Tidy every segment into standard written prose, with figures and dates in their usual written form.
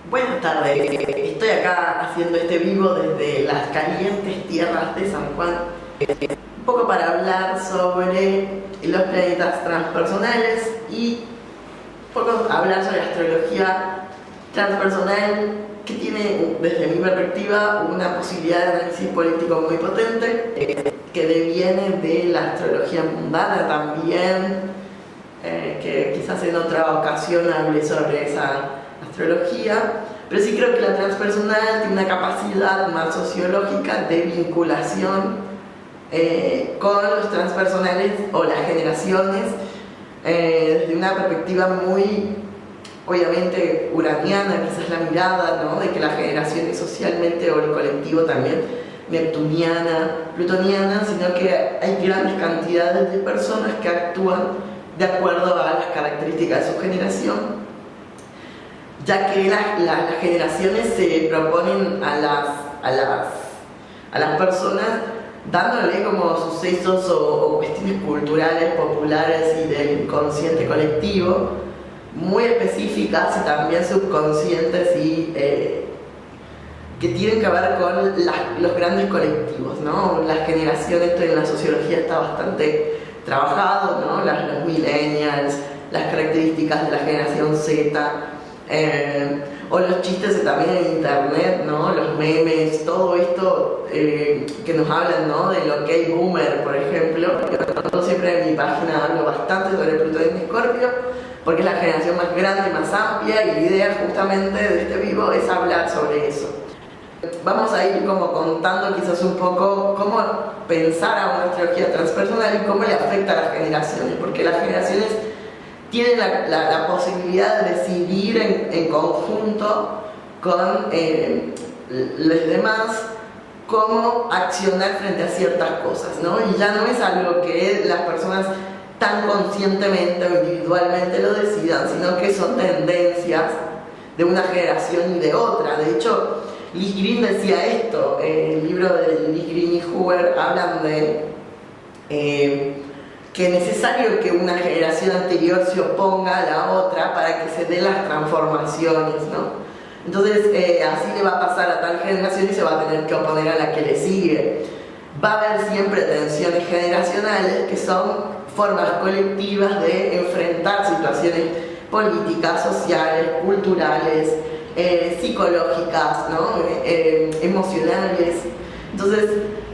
Buenas tardes, estoy acá haciendo este vivo desde las calientes tierras de San Juan, un poco para hablar sobre los planetas transpersonales y un poco hablar sobre astrología transpersonal, que tiene desde mi perspectiva una posibilidad de análisis político muy potente, que deviene de la astrología mundana también, que quizás en otra ocasión hable sobre esa astrología, pero sí creo que la transpersonal tiene una capacidad más sociológica de vinculación con los transpersonales o las generaciones, desde una perspectiva muy, obviamente, uraniana, quizás la mirada, ¿no?, de que la generación es socialmente, o el colectivo también, neptuniana, plutoniana, sino que hay grandes cantidades de personas que actúan de acuerdo a las características de su generación, ya que las generaciones se proponen a las personas dándole como sucesos o cuestiones culturales, populares y del inconsciente colectivo, muy específicas y también subconscientes y que tienen que ver con los grandes colectivos, ¿no? Las generaciones, esto en la sociología está bastante trabajado, ¿no? Los millennials, las características de la generación Z, o los chistes también en internet, ¿no? Los memes, todo esto que nos hablan, ¿no?, del OK Boomer, por ejemplo. Yo siempre en mi página hablo bastante sobre Plutón en Escorpio, porque es la generación más grande y más amplia, y la idea justamente de este vivo es hablar sobre eso. Vamos a ir como contando quizás un poco cómo pensar a una astrología transpersonal y cómo le afecta a las generaciones, porque las generaciones tienen la posibilidad de decidir en conjunto con los demás cómo accionar frente a ciertas cosas, ¿no? Y ya no es algo que las personas tan conscientemente o individualmente lo decidan, sino que son tendencias de una generación y de otra. De hecho, Liz Green decía esto, el libro de Liz Green y Huber hablan de que es necesario que una generación anterior se oponga a la otra para que se den las transformaciones, ¿no? Entonces, así le va a pasar a tal generación y se va a tener que oponer a la que le sigue. Va a haber siempre tensiones generacionales, que son formas colectivas de enfrentar situaciones políticas, sociales, culturales, psicológicas, ¿no?, emocionales. Entonces,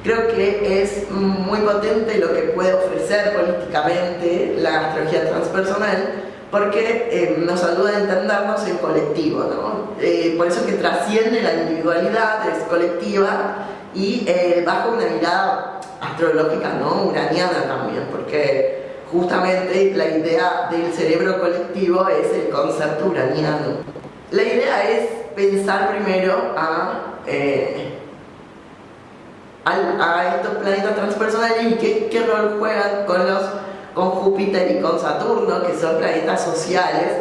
creo que es muy potente lo que puede ofrecer políticamente la astrología transpersonal, porque nos ayuda a entendernos en colectivo, ¿no? Por eso que trasciende la individualidad, es colectiva y bajo una mirada astrológica, ¿no?, uraniana también, porque justamente la idea del cerebro colectivo es el concepto uraniano. La idea es pensar primero a estos planetas transpersonales y qué rol juegan con Júpiter y con Saturno, que son planetas sociales,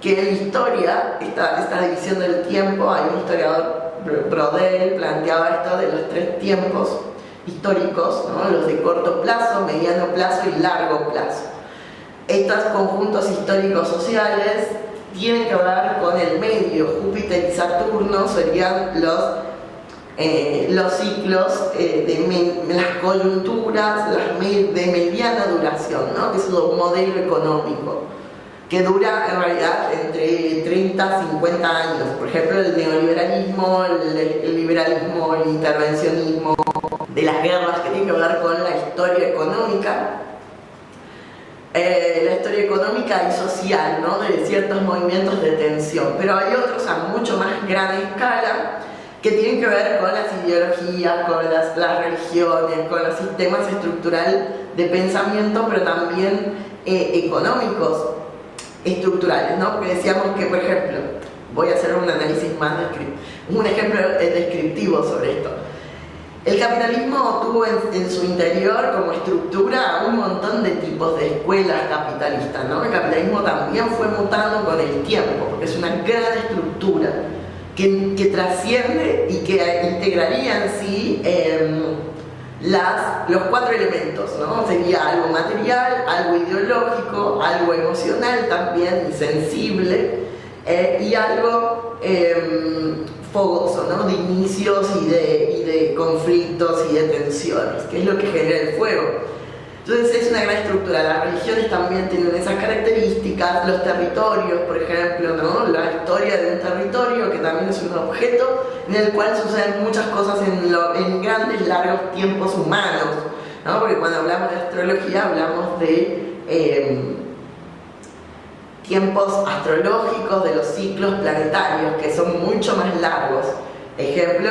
que en la historia, esta división del tiempo, hay un historiador, Brodel, planteaba esto de los tres tiempos históricos, ¿no?, los de corto plazo, mediano plazo y largo plazo. Estos conjuntos históricos sociales tienen que ver con el medio. Júpiter y Saturno serían los ciclos de las coyunturas, de mediana duración, ¿no?, que es un modelo económico que dura en realidad entre 30 a 50 años. Por ejemplo, el neoliberalismo, el liberalismo, el intervencionismo, de las guerras, que tienen que ver con la historia económica. La historia económica y social, ¿no?, de ciertos movimientos de tensión, pero hay otros a mucho más gran escala que tienen que ver con las ideologías, con las religiones, con los sistemas estructurales de pensamiento, pero también económicos estructurales, ¿no? Porque decíamos que, por ejemplo, voy a hacer un análisis más un ejemplo descriptivo sobre esto. El capitalismo tuvo en su interior como estructura un montón de tipos de escuelas capitalistas, ¿no? El capitalismo también fue mutando con el tiempo, porque es una gran estructura que trasciende y que integraría en sí los 4 elementos, ¿no? Sería algo material, algo ideológico, algo emocional también y sensible, y algo fogoso, ¿no? De inicios y de conflictos y de tensiones, que es lo que genera el fuego. Entonces es una gran estructura. Las religiones también tienen esas características, los territorios, por ejemplo, ¿no? La historia de un territorio, que también es un objeto en el cual suceden muchas cosas en grandes, largos tiempos humanos, ¿no? Porque cuando hablamos de astrología hablamos de tiempos astrológicos, de los ciclos planetarios, que son mucho más largos. Ejemplo,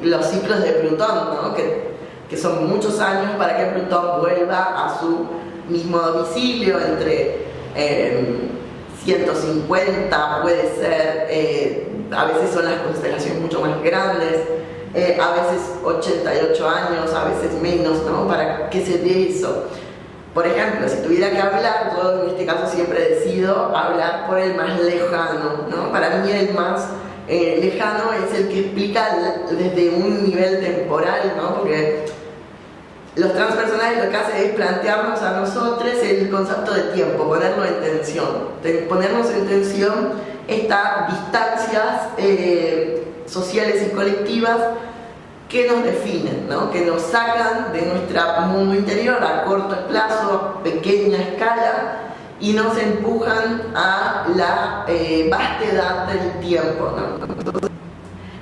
los ciclos de Plutón, ¿no? que son muchos años para que Plutón vuelva a su mismo domicilio, entre 150 puede ser, a veces son las constelaciones mucho más grandes, a veces 88 años, a veces menos, ¿no? Para que se dé eso. Por ejemplo, si tuviera que hablar, yo en este caso siempre decido hablar por el más lejano, ¿no? Para mí el más lejano es el que explica desde un nivel temporal, ¿no? Porque los transpersonales lo que hacen es plantearnos a nosotros el concepto de tiempo, ponerlo en tensión. Ponernos en tensión estas distancias sociales y colectivas que nos definen, ¿no? Que nos sacan de nuestro mundo interior a corto plazo, pequeña escala, y nos empujan a la vastedad del tiempo, ¿no?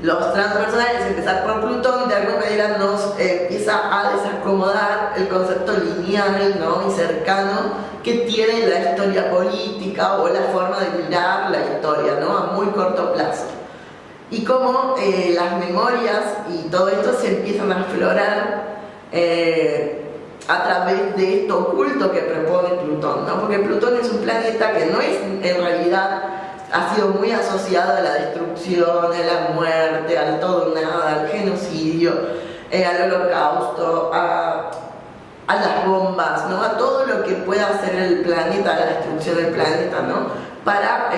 Los transpersonales, empezar por Plutón, de alguna manera nos empieza a desacomodar el concepto lineal, ¿no? Y cercano que tiene la historia política o la forma de mirar la historia, ¿no? A muy corto plazo. Y cómo las memorias y todo esto se empiezan a aflorar a través de esto oculto que propone Plutón, ¿no? Porque Plutón es un planeta que no es, en realidad, ha sido muy asociado a la destrucción, a la muerte, al todo nada, al genocidio, al holocausto, a las bombas, ¿no? A todo lo que pueda hacer el planeta, a la destrucción del planeta, ¿no? Para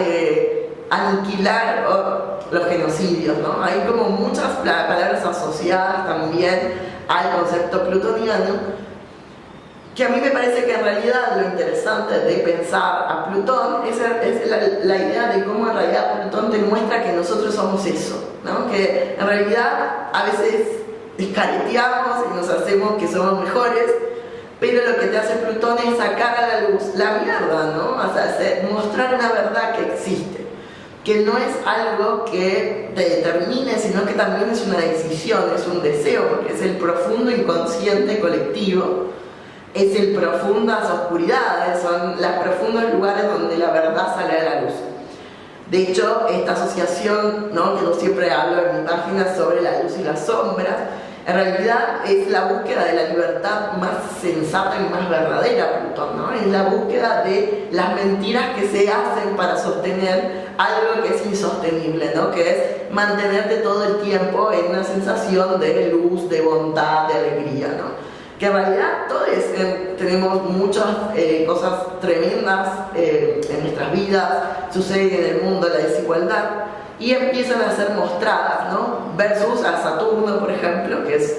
aniquilar los genocidios, ¿no? Hay como muchas palabras asociadas también al concepto plutoniano, que a mí me parece que en realidad lo interesante de pensar a Plutón es la idea de cómo en realidad Plutón te muestra que nosotros somos eso, ¿no? Que en realidad a veces escareteamos y nos hacemos que somos mejores, pero lo que te hace Plutón es sacar a la luz la mierda, ¿no? O sea, mostrar una verdad que existe, que no es algo que te determine, sino que también es una decisión, es un deseo, porque es el profundo inconsciente colectivo, es el profundas oscuridades, son los profundos lugares donde la verdad sale a la luz. De hecho, esta asociación, ¿no? Que yo siempre hablo en mi página sobre la luz y las sombras, en realidad es la búsqueda de la libertad más sensata y más verdadera, Plutón, ¿no? Es la búsqueda de las mentiras que se hacen para sostener algo que es insostenible, ¿no? Que es mantenerte todo el tiempo en una sensación de luz, de bondad, de alegría, ¿no? Que en realidad todos tenemos muchas cosas tremendas en nuestras vidas, sucede en el mundo la desigualdad, y empiezan a ser mostradas, ¿no? Versus a Saturno, por ejemplo, que es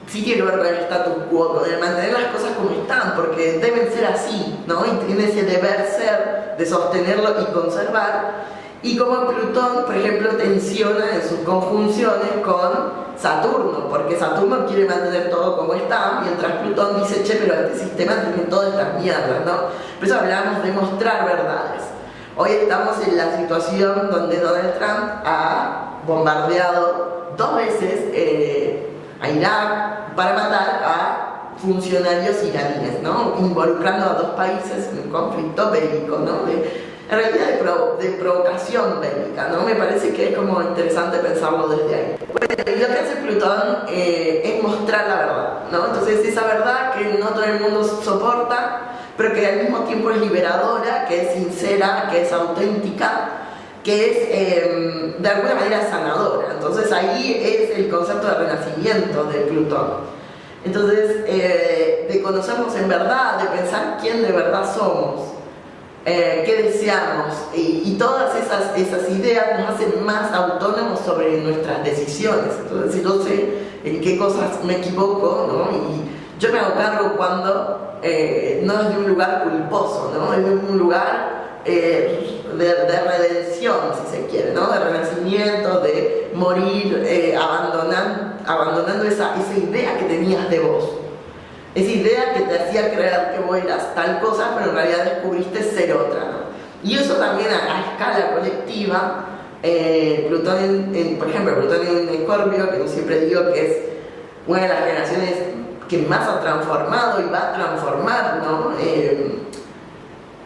sí tiene que ver con el status quo, con el mantener las cosas como están, porque deben ser así, ¿no? Y tiene ese deber ser de sostenerlo y conservar. Y como Plutón, por ejemplo, tensiona en sus conjunciones con Saturno, porque Saturno quiere mantener todo como está, mientras Plutón dice, che, pero este sistema tiene todas estas mierdas, ¿no? Por eso hablamos de mostrar verdades. Hoy estamos en la situación donde Donald Trump ha bombardeado 2 veces a Irak para matar a funcionarios iraníes, ¿no? Involucrando a 2 países en un conflicto bélico, ¿no? En realidad de provocación bélica, ¿no? Me parece que es como interesante pensarlo desde ahí. Bueno, y lo que hace Plutón es mostrar la verdad, ¿no? Entonces esa verdad que no todo el mundo soporta, pero que al mismo tiempo es liberadora, que es sincera, que es auténtica, que es de alguna manera sanadora. Entonces ahí es el concepto de renacimiento de Plutón. Entonces, de conocernos en verdad, de pensar quién de verdad somos. qué deseamos, y todas esas ideas nos hacen más autónomos sobre nuestras decisiones. Entonces, si yo sé en qué cosas me equivoco, ¿no? Y yo me hago cargo cuando no es de un lugar culposo, ¿no? Es de un lugar de redención, si se quiere, ¿no? De renacimiento, de morir abandonando esa idea que tenías de vos. Esa idea que te hacía creer que vos eras tal cosa, pero en realidad descubriste ser otra, ¿no? Y eso también a escala colectiva, Plutón por ejemplo, Plutón en Escorpio, que yo siempre digo que es una de las generaciones que más ha transformado y va a transformar, ¿no?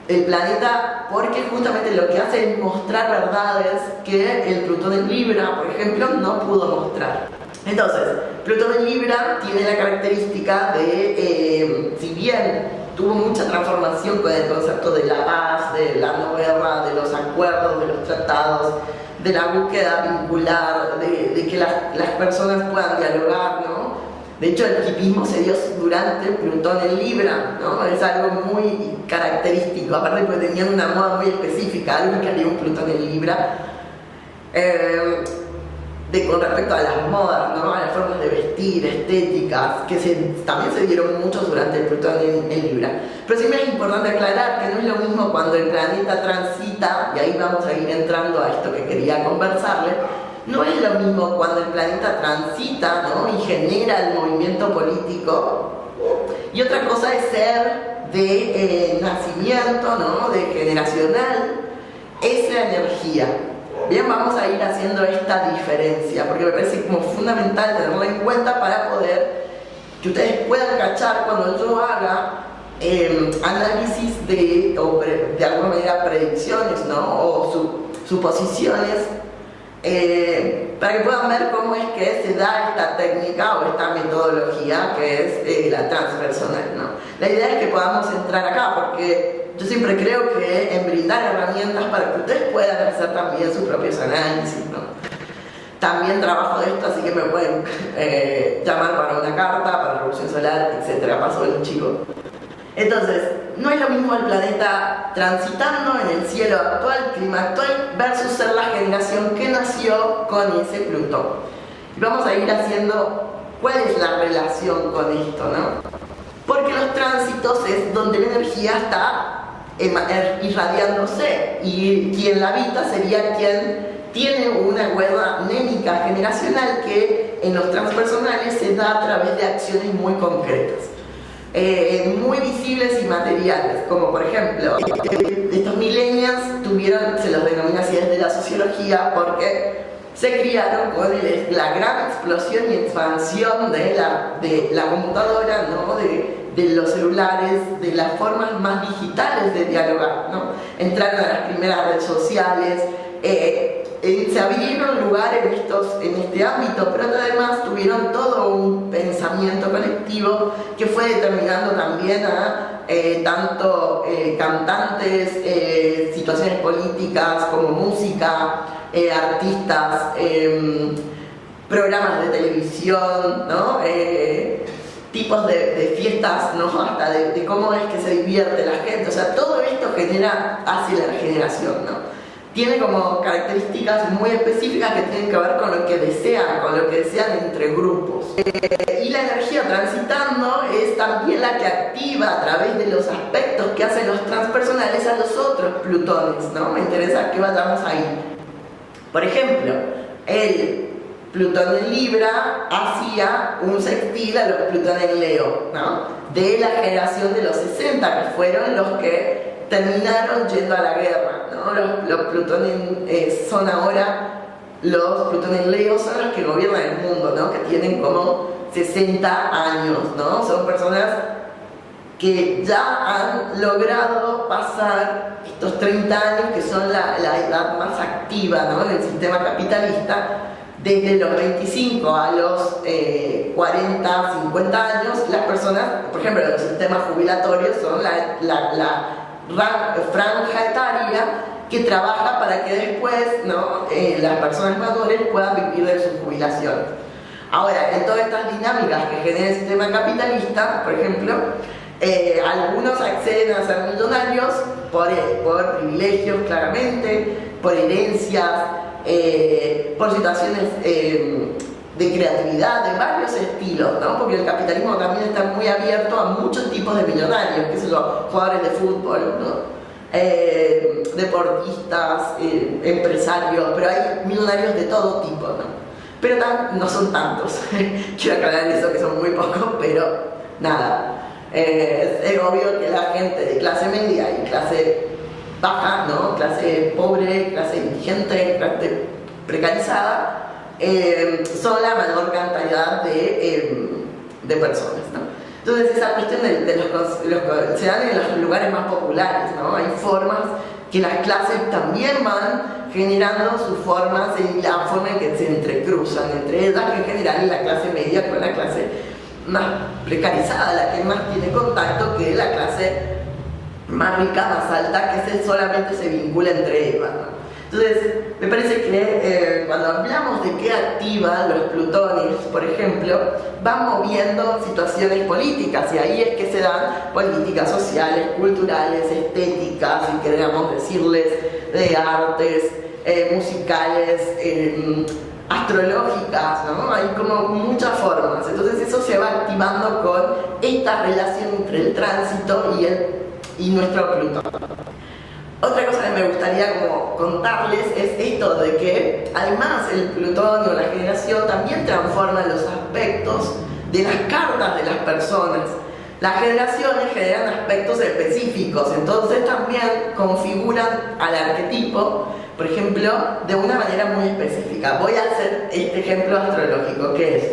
El planeta, porque justamente lo que hace es mostrar verdades que el Plutón en Libra, por ejemplo, no pudo mostrar. Entonces, Plutón en Libra tiene la característica de, si bien tuvo mucha transformación con el concepto de la paz, de la no guerra, de los acuerdos, de los tratados, de la búsqueda vincular, de que las personas puedan dialogar, ¿no? De hecho, el hipismo se dio durante Plutón en Libra, ¿no? Es algo muy característico, aparte porque tenían una moda muy específica, algo que haría un Plutón en Libra. Con respecto a las modas, ¿no? A las formas de vestir, estéticas, que también se dieron muchos durante el Plutón en Libra. Pero sí me es importante aclarar que no es lo mismo cuando el planeta transita, y ahí vamos a ir entrando a esto que quería conversarles, no es lo mismo cuando el planeta transita, ¿no? Y genera el movimiento político, y otra cosa es ser de nacimiento, ¿no? De generacional, esa energía. Bien, vamos a ir haciendo esta diferencia, porque me parece como fundamental tenerla en cuenta para poder que ustedes puedan cachar cuando yo haga análisis de alguna manera predicciones, ¿no? O suposiciones, para que puedan ver cómo es que se da esta técnica o esta metodología que es la transpersonal, ¿no? La idea es que podamos entrar acá, porque yo siempre creo que en brindar herramientas para que ustedes puedan hacer también sus propios análisis, ¿no? También trabajo de esto, así que me pueden llamar para una carta, para Revolución Solar, etc. Paso el chico. Entonces, no es lo mismo el planeta transitando en el cielo actual, clima actual, versus ser la generación que nació con ese Plutón. Y vamos a ir haciendo cuál es la relación con esto, ¿no? Porque los tránsitos es donde la energía está irradiándose, y quien la habita sería quien tiene una huella némica generacional que en los transpersonales se da a través de acciones muy concretas, muy visibles y materiales, como por ejemplo estos millennials se los denomina así desde la sociología porque se criaron con la gran explosión y expansión de la computadora, ¿no? De los celulares, de las formas más digitales de dialogar, ¿no? Entraron a las primeras redes sociales, se abrieron lugar en este ámbito, pero además tuvieron todo un pensamiento colectivo que fue determinando también a tanto cantantes, situaciones políticas como música, artistas, programas de televisión, ¿no? Tipos de fiestas, ¿no? Hasta de cómo es que se divierte la gente. O sea, todo esto hace la generación, ¿no? Tiene como características muy específicas que tienen que ver con lo que desean entre grupos. Y la energía transitando es también la que activa a través de los aspectos que hacen los transpersonales a los otros plutones, ¿no? Me interesa que vayamos ahí. Por ejemplo, el Plutón en Libra hacía un sextil a los Plutón en Leo, ¿no? De la generación de los 60, que fueron los que terminaron yendo a la guerra, ¿no? Los Plutón son ahora, los Plutón en Leo son los que gobiernan el mundo, ¿no? Que tienen como 60 años, ¿no? Son personas que ya han logrado pasar estos 30 años, que son la edad más activa, ¿no? En el sistema capitalista. Desde los 25 a los 40, 50 años, las personas, por ejemplo, los sistemas jubilatorios son la franja etaria que trabaja para que después, ¿no? Las personas mayores puedan vivir de su jubilación. Ahora, en todas estas dinámicas que genera el sistema capitalista, por ejemplo, Algunos acceden a ser millonarios por privilegios, claramente, por herencias, por situaciones de creatividad, de varios estilos, ¿no? Porque el capitalismo también está muy abierto a muchos tipos de millonarios, qué sé yo, jugadores de fútbol, ¿no? Deportistas, empresarios, pero hay millonarios de todo tipo, ¿no? Pero no son tantos. Quiero aclarar eso, que son muy pocos, pero nada. Es obvio que la gente de clase media y clase baja, ¿no? Clase pobre, clase indigente, clase precarizada, son la menor cantidad de personas, ¿no? Entonces esa cuestión se dan en los lugares más populares, ¿no? Hay formas que las clases también van generando sus formas y la forma en que se entrecruzan entre ellas, que en general es la clase media con la clase más precarizada, la que más tiene contacto, que la clase más rica, más alta, que solamente se vincula entre ellas, ¿no? Entonces, me parece que cuando hablamos de qué activa los plutones, por ejemplo, van moviendo situaciones políticas, y ahí es que se dan políticas sociales, culturales, estéticas, si queremos decirles, de artes, musicales, astrológicas, ¿no? Hay como muchas formas. Entonces eso se va activando con esta relación entre el tránsito y nuestro Plutón. Otra cosa que me gustaría como contarles es esto de que además el Plutón o la generación también transforma los aspectos de las cartas de las personas. Las generaciones generan aspectos específicos, entonces también configuran al arquetipo, por ejemplo, de una manera muy específica. Voy a hacer este ejemplo astrológico, que es: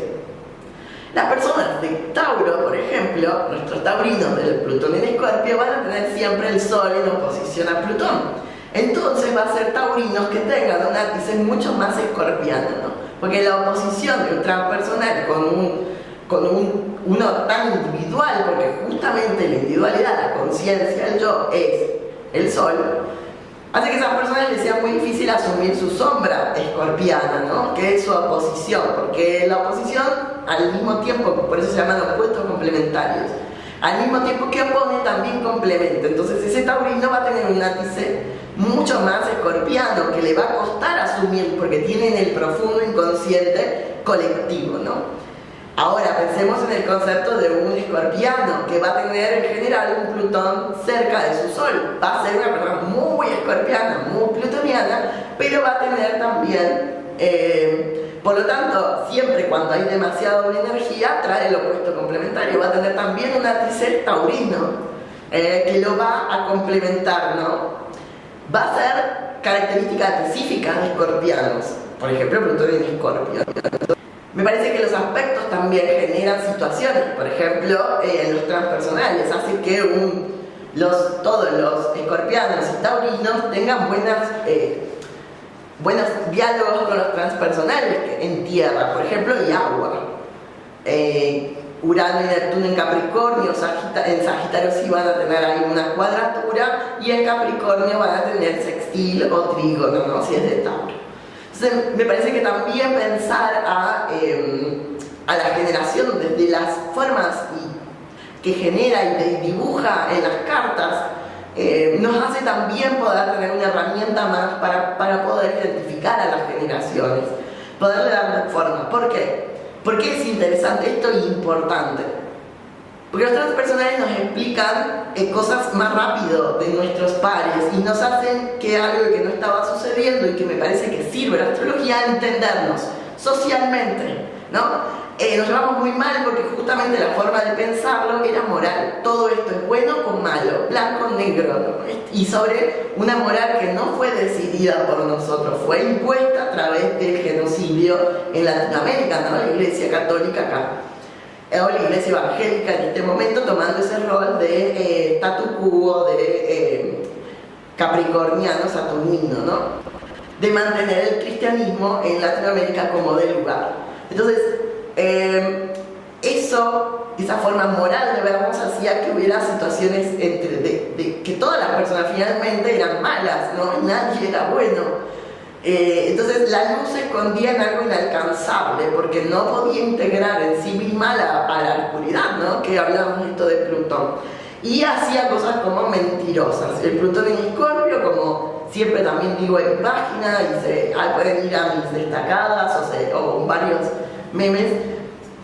las personas de Tauro, por ejemplo, nuestros taurinos del Plutón en Escorpio, van a tener siempre el Sol en oposición a Plutón. Entonces va a ser taurinos que tengan un ápice mucho más escorpiano, ¿no? Porque la oposición de un transpersonal con uno tan individual, porque justamente la individualidad, la conciencia, el yo, es el Sol, hace que a esas personas les sea muy difícil asumir su sombra escorpiana, ¿no? Que es su oposición, porque la oposición, al mismo tiempo, por eso se llaman opuestos complementarios, al mismo tiempo que opone, también complementa. Entonces ese taurino va a tener un ápice mucho más escorpiano, que le va a costar asumir, porque tiene en el profundo inconsciente colectivo, ¿no? Ahora pensemos en el concepto de un escorpiano, que va a tener en general un Plutón cerca de su Sol. Va a ser una persona muy escorpiana, muy plutoniana, pero va a tener también, por lo tanto, siempre cuando hay demasiada doble energía, trae el opuesto complementario. Va a tener también un ápice taurino, que lo va a complementar, ¿no? Va a ser características específicas de escorpianos, por ejemplo, Plutón en Escorpio. Me parece que los aspectos también generan situaciones, por ejemplo, en los transpersonales, hace que todos los escorpianos y taurinos tengan buenos diálogos con los transpersonales en tierra, por ejemplo, y agua. Urano y Neptuno en Capricornio, en Sagitario sí van a tener ahí una cuadratura, y en Capricornio van a tener sextil o trígono, ¿no? Si es de Tauro. Entonces, me parece que también pensar a la generación desde las formas que genera y dibuja en las cartas, nos hace también poder tener una herramienta más para poder identificar a las generaciones, poderle dar forma. ¿Por qué? ¿Por qué es interesante esto y importante? Porque los transpersonales nos explican cosas más rápido de nuestros pares y nos hacen que algo que no estaba sucediendo y que me parece que sirve la astrología, entendernos socialmente, ¿no? Nos llevamos muy mal porque justamente la forma de pensarlo era moral. Todo esto es bueno o malo, blanco o negro, ¿no? Y sobre una moral que no fue decidida por nosotros, fue impuesta a través del genocidio en Latinoamérica, ¿no? La Iglesia Católica acá, o la Iglesia Evangélica en este momento, tomando ese rol de statu quo, de capricorniano, saturnino, ¿no? De mantener el cristianismo en Latinoamérica como de lugar. Entonces, esa forma moral de vernos hacía que hubiera situaciones de que todas las personas finalmente eran malas, ¿no? Nadie era bueno. Entonces la luz se escondía en algo inalcanzable, porque no podía integrar en sí misma a la oscuridad, ¿no? Que hablamos de esto de Plutón. y hacía cosas como mentirosas. El Plutón en Escorpio, como siempre también digo en mi página, y pueden ir a mis destacadas o varios memes,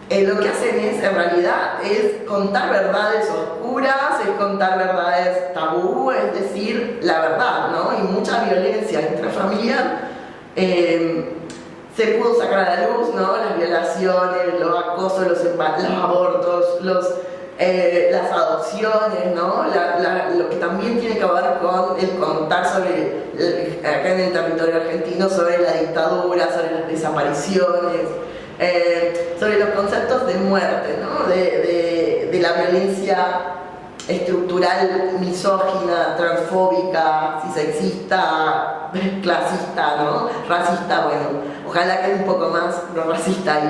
lo que hacen en realidad es contar verdades oscuras, es contar verdades tabú, es decir, la verdad, ¿no? Y mucha violencia intrafamiliar se pudo sacar a la luz, ¿no? Las violaciones, los acosos, los abortos, las adopciones, ¿no? Lo que también tiene que ver con el contar sobre, acá en el territorio argentino, sobre la dictadura, sobre las desapariciones, sobre los conceptos de muerte, ¿no? De la violencia estructural, misógina, transfóbica, sexista, clasista, ¿no? Racista, bueno, ojalá que un poco más lo racista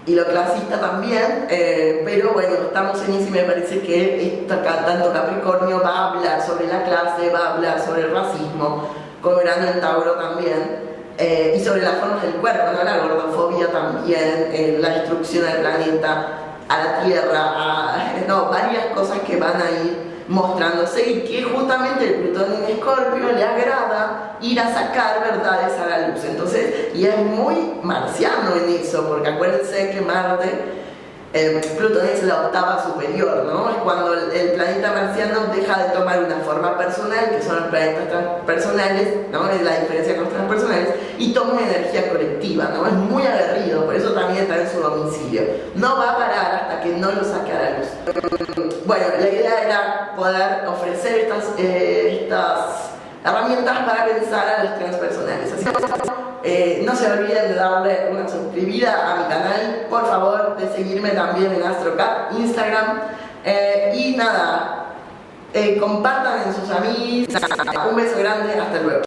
y lo clasista también, pero bueno, estamos en eso y me parece que tanto Capricornio va a hablar sobre la clase, va a hablar sobre el racismo, con Urano en Tauro también, y sobre las formas del cuerpo, ¿no? La gordofobia también, la destrucción del planeta, a la Tierra, varias cosas que van a ir mostrándose y que justamente el Plutón en Escorpio le agrada ir a sacar verdades a la luz. Entonces, y es muy marciano en eso, porque acuérdense que Marte, Plutón es la octava superior, ¿no? Es cuando el planeta marciano deja de tomar una forma personal, que son los planetas transpersonales, ¿no? Es la diferencia con los transpersonales, y toma una energía colectiva, ¿no? Es muy aguerrido, por eso también está en su domicilio. No va a parar hasta que no lo saque a la luz. Bueno, la idea era poder ofrecer estas herramientas para pensar a los transpersonales. Así que no se olviden de darle una suscribida a mi canal, por favor, de seguirme también en AstroCat, Instagram, y nada, compartan en sus amigos. Un beso grande, hasta luego.